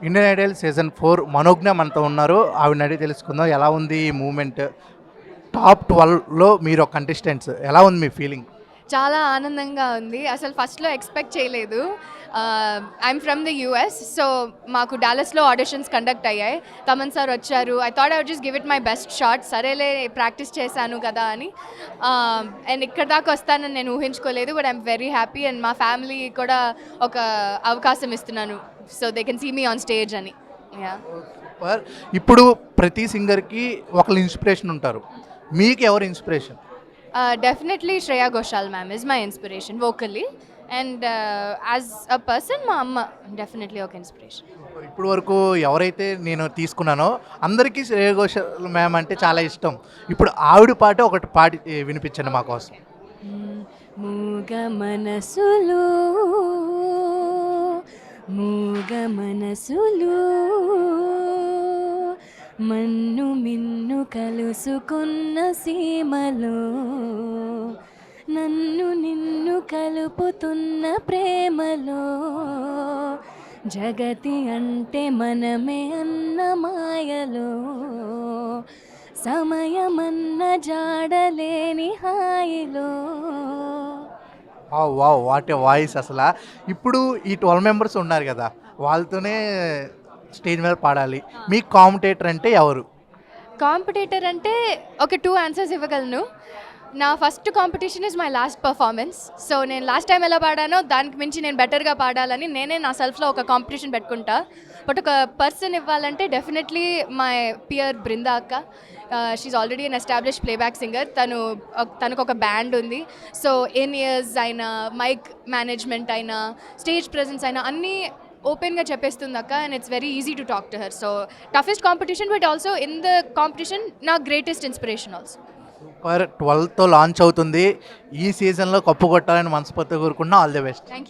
Indian Idol season 4 మనోజ్ఞ మనతో ఉన్నారు. ఆవిడని అడిగి తెలుసుకుందాం ఎలా ఉంది ఈ మూవ్‌మెంట్. టాప్ 12లో మీరు ఒక కంటెస్టెంట్స్. ఎలా ఉంది మీ ఫీలింగ్? చాలా ఆనందంగా ఉంది. అసలు ఫస్ట్‌లో ఎక్స్‌పెక్ట్ చేయలేదు. I'm from the US. So, మాకు డాలస్‌లో ఆడిషన్స్ కండక్ట్ అయ్యాయి. తమన్ సార్ వచ్చారు. I thought I would just give it my best shot. సరేలే ప్రాక్టీస్ చేశాను కదా అని. అండ్ ఇక్కడి దాకా వస్తానని నేను ఊహించుకోలేదు. But I'm very happy and మా ఫ్యామిలీ కూడా ఒక అవకాశం ఇస్తున్నాను. So, they can see me on stage అని. యాహ్! సూపర్. ఇప్పుడు ప్రతి సింగర్‌కి ఒకళ్ళు ఇన్స్పిరేషన్ ఉంటారు. మీకు ఎవరు inspiration? Definitely Shreya Ghoshal ma'am is my inspiration vocally, and as a person మా అమ్మ డెఫినెట్లీ ఒక ఇన్స్పిరేషన్. ఇప్పుడు వరకు ఎవరైతే నేను తీసుకున్నానో అందరికీ శ్రేయ ఘోషాల్ మ్యామ్ అంటే చాలా ఇష్టం. ఇప్పుడు ఆవిడ పాట ఒకటి పాడి వినిపించండి మా కోసం. మూగ మనసులు మూగ మనసులు మన్ను మిన్ను కలుసుకున్న సీమలో నన్ను నిన్ను కలుపుతున్న ప్రేమలో జగతి అంటే మనమే అన్న మాయలో సమయమన్న జాడలేని హాయిలో. Wow! Wow! What a voice అసలా. ఇప్పుడు ఈ 12 మెంబర్స్ ఉన్నారు కదా! వాళ్ళతోనే స్టేజ్ మీద పాడాలి. మీకు కాంపిటీటర్ అంటే ఎవరు? కాంపిటీటర్ అంటే ఒక 2 ఆన్సర్స్ ఇవ్వగలను. నా first competition is my last performance. So నేను లాస్ట్ టైం ఎలా పాడానో దానికి మించి నేను బెటర్గా పాడాలని నేనే నా సెల్ఫ్లో ఒక కాంపిటీషన్ పెట్టుకుంటా. బట్ ఒక పర్సన్ ఇవ్వాలంటే డెఫినెట్లీ మై పియర్ బృందా అక్క. She already an establish playback singer. తనకు ఒక బ్యాండ్ ఉంది. సో ఇన్ ఇయర్స్ అయినా మైక్ మేనేజ్మెంట్ అయినా స్టేజ్ ప్రెజెన్స్ అయినా అన్నీ ఓపెన్గా చెప్పేస్తుంది అక్క. And it's very easy to talk to her. So toughest competition but also in the competition నా గ్రేటెస్ట్ ఇన్స్పిరేషన్ ఆల్సో. సూపర్. 12తో లాంచ్ అవుతుంది. ఈ సీజన్‌లో కప్పు కొట్టాలని మనస్ఫూర్తిగా కోరుకుంటున్నా. All the best. Thank you.